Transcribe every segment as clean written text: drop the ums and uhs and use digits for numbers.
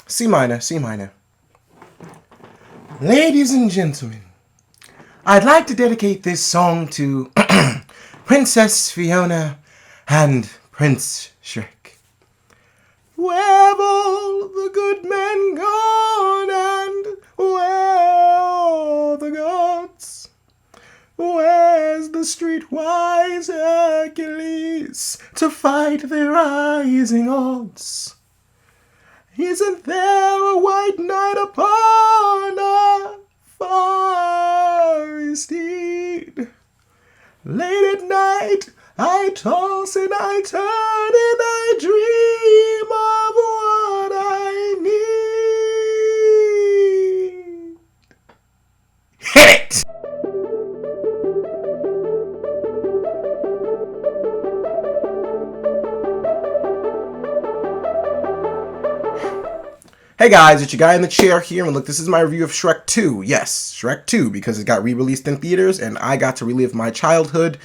C minor, C minor. Ladies and gentlemen, I'd like to dedicate this song to Princess Fiona and Prince Shrek. Where have all the good men gone, and where are the gods? Where's the streetwise Hercules to fight the rising odds? Isn't there a white knight upon a fiery steed? Late at night I toss and I turn and I dream of what I need. Hit it! Hey guys, it's your guy in the chair here, and look, this is my review of Shrek 2. Yes, Shrek 2, because it got re-released in theaters, and I got to relive my childhood.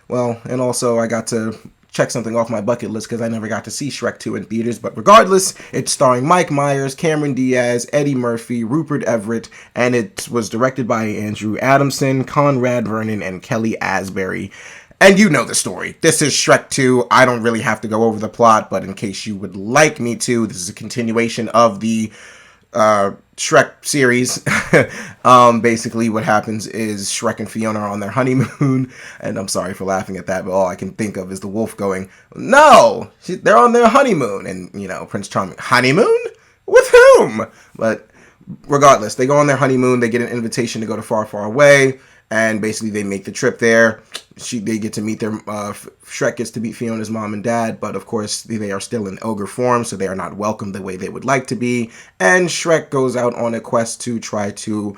Well, and also I got to check something off my bucket list because I never got to see Shrek 2 in theaters. But regardless, it's starring Mike Myers, Cameron Diaz, Eddie Murphy, Rupert Everett, and it was directed by Andrew Adamson, Conrad Vernon, and Kelly Asbury. And you know the story. This is Shrek 2. I don't really have to go over the plot, but in case you would like me to, this is a continuation of the Shrek series. Basically what happens is Shrek and Fiona are on their honeymoon, and I'm sorry for laughing at that, but all I can think of is the wolf going, "No! They're on their honeymoon!" And, you know, Prince Charming, "Honeymoon? With whom?" But regardless, they go on their honeymoon, they get an invitation to go to Far, Far Away, and basically they make the trip there. They get to meet their, Shrek gets to meet Fiona's mom and dad, but of course they are still in ogre form, so they are not welcomed the way they would like to be. And Shrek goes out on a quest to try to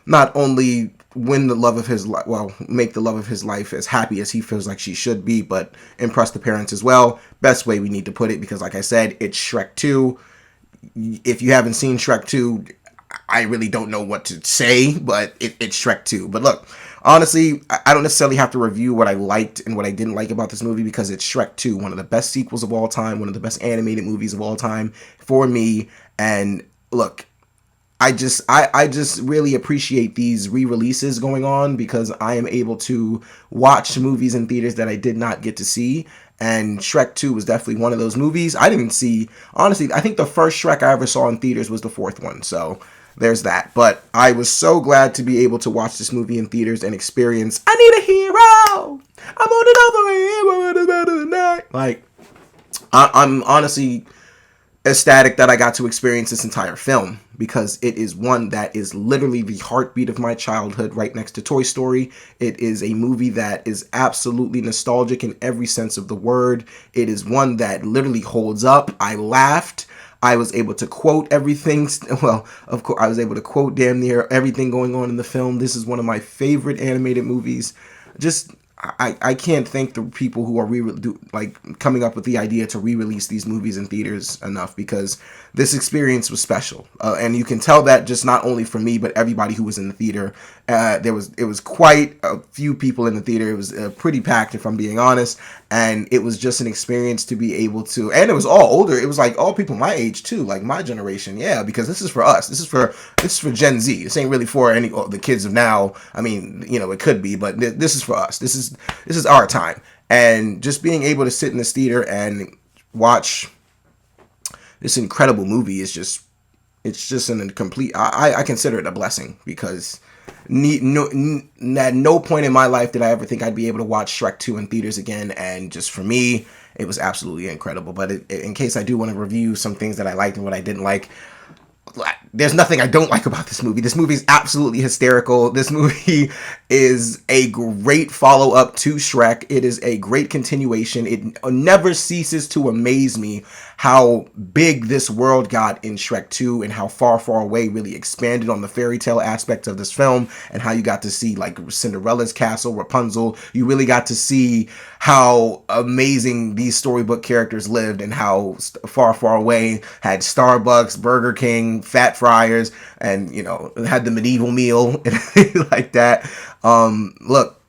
not only win the love of his life, well, make the love of his life as happy as he feels like she should be, but impress the parents as well. Best way we need to put it, because like I said, it's Shrek 2. If you haven't seen Shrek 2, I really don't know what to say, but it's Shrek 2. But look, honestly, I don't necessarily have to review what I liked and what I didn't like about this movie, because it's Shrek 2, one of the best sequels of all time, one of the best animated movies of all time for me. And look, I just really appreciate these re-releases going on, because I am able to watch movies in theaters that I did not get to see. And Shrek 2 was definitely one of those movies. I didn't see, honestly, I think the first Shrek I ever saw in theaters was the fourth one. So there's that. But I was so glad to be able to watch this movie in theaters and experience, I need a hero! I'm on another hero tonight. Like, I'm honestly ecstatic that I got to experience this entire film, because it is one that is literally the heartbeat of my childhood, right next to Toy Story. It is a movie that is absolutely nostalgic in every sense of the word. It is one that literally holds up. I laughed. I was able to quote everything. Well, of course, I was able to quote damn near everything going on in the film. This is one of my favorite animated movies. Just, I can't thank the people who are coming up with the idea to re-release these movies in theaters enough, because this experience was special, and you can tell that just not only for me but everybody who was in the theater. It was quite a few people in the theater. It was pretty packed, if I'm being honest, and it was just an experience to be able to. And it was all older. It was like all people my age too, like my generation. Yeah, because this is for us. This is for Gen Z. This ain't really for any the kids of now. I mean, you know, it could be, but this is for us. This is our time. And just being able to sit in this theater and watch this incredible movie is just, it's just an complete, I consider it a blessing, because at no point in my life did I ever think I'd be able to watch Shrek 2 in theaters again. And just for me, it was absolutely incredible. But in case I do want to review some things that I liked and what I didn't like, there's nothing I don't like about this movie. This movie is absolutely hysterical. This movie is a great follow-up to Shrek. It is a great continuation. It never ceases to amaze me how big this world got in Shrek 2, and how Far, Far Away really expanded on the fairy tale aspect of this film, and how you got to see like Cinderella's castle, Rapunzel. You really got to see how amazing these storybook characters lived, and how Far, Far Away had Starbucks, Burger King, Fat Fryers, and, you know, had the medieval meal and like that. Look,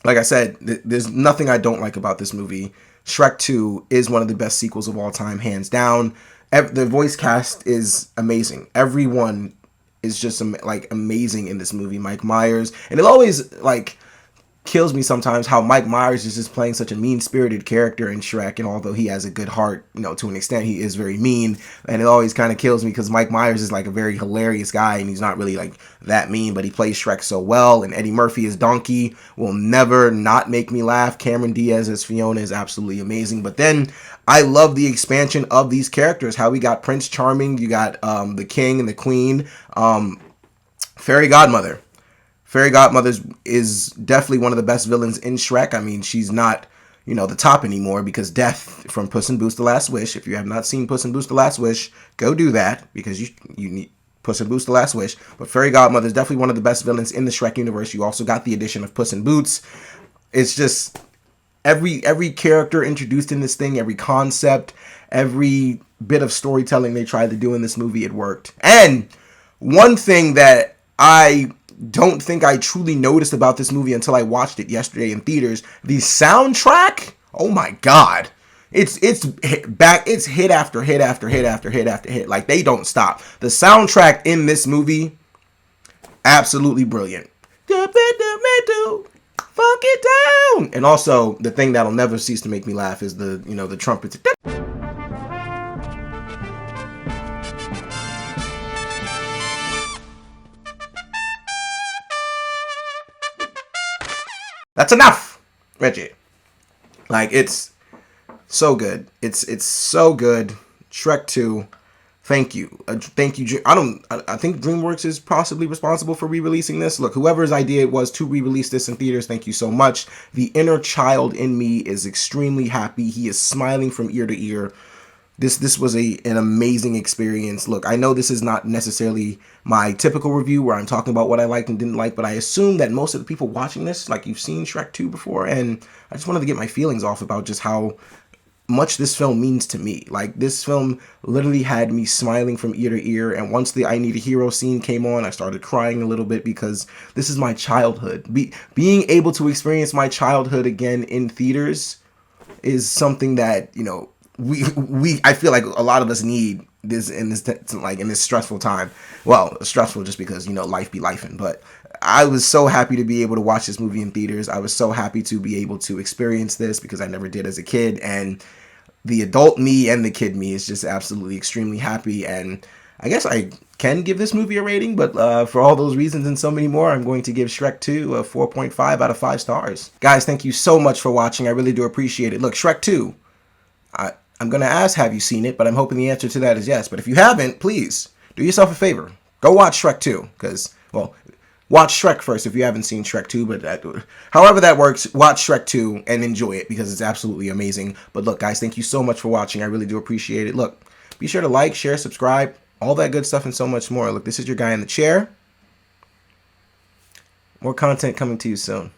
like I said, there's nothing I don't like about this movie. Shrek 2 is one of the best sequels of all time, hands down. The voice cast is amazing. Everyone is just like amazing in this movie. Mike Myers, and it always like kills me sometimes how Mike Myers is just playing such a mean-spirited character in Shrek, and although he has a good heart, to an extent, he is very mean, and it always kind of kills me because Mike Myers is like a very hilarious guy, and he's not really like that mean, but he plays Shrek so well, and Eddie Murphy as Donkey will never not make me laugh. Cameron Diaz as Fiona is absolutely amazing, but then I love the expansion of these characters, how we got Prince Charming, you got the King and the Queen, Fairy Godmother. Fairy Godmother is definitely one of the best villains in Shrek. I mean, she's not, the top anymore because Death from Puss in Boots: The Last Wish. If you have not seen Puss in Boots: The Last Wish, go do that because you need Puss in Boots: The Last Wish. But Fairy Godmother is definitely one of the best villains in the Shrek universe. You also got the addition of Puss in Boots. It's just every character introduced in this thing, every concept, every bit of storytelling they tried to do in this movie, it worked. And one thing that I don't think I truly noticed about this movie until I watched it yesterday in theaters. The soundtrack, oh my god. It's hit after hit after hit after hit after hit. Like, they don't stop. The soundtrack in this movie, absolutely brilliant. Fuck it down. And also, the thing that'll never cease to make me laugh is the trumpets. That's enough, Reggie. Like, it's so good. It's so good. Shrek 2. Thank you. Thank you. I think DreamWorks is possibly responsible for re-releasing this. Look, whoever's idea it was to re-release this in theaters, thank you so much. The inner child in me is extremely happy. He is smiling from ear to ear. This was an amazing experience. Look, I know this is not necessarily my typical review where I'm talking about what I liked and didn't like, but I assume that most of the people watching this, like, you've seen Shrek 2 before, and I just wanted to get my feelings off about just how much this film means to me. Like, this film literally had me smiling from ear to ear, and once the I Need a Hero scene came on, I started crying a little bit because this is my childhood. Being able to experience my childhood again in theaters is something that, I feel like a lot of us need this in this stressful time. Well, stressful just because, life be lifing. But I was so happy to be able to watch this movie in theaters. I was so happy to be able to experience this because I never did as a kid. And the adult me and the kid me is just absolutely extremely happy. And I guess I can give this movie a rating, but for all those reasons and so many more, I'm going to give Shrek 2 a 4.5 out of 5 stars. Guys, thank you so much for watching. I really do appreciate it. Look, Shrek 2, I'm going to ask, have you seen it? But I'm hoping the answer to that is yes. But if you haven't, please do yourself a favor. Go watch Shrek 2. Because, well, watch Shrek first if you haven't seen Shrek 2. But however that works, watch Shrek 2 and enjoy it because it's absolutely amazing. But look, guys, thank you so much for watching. I really do appreciate it. Look, be sure to like, share, subscribe, all that good stuff and so much more. Look, this is your guy in the chair. More content coming to you soon.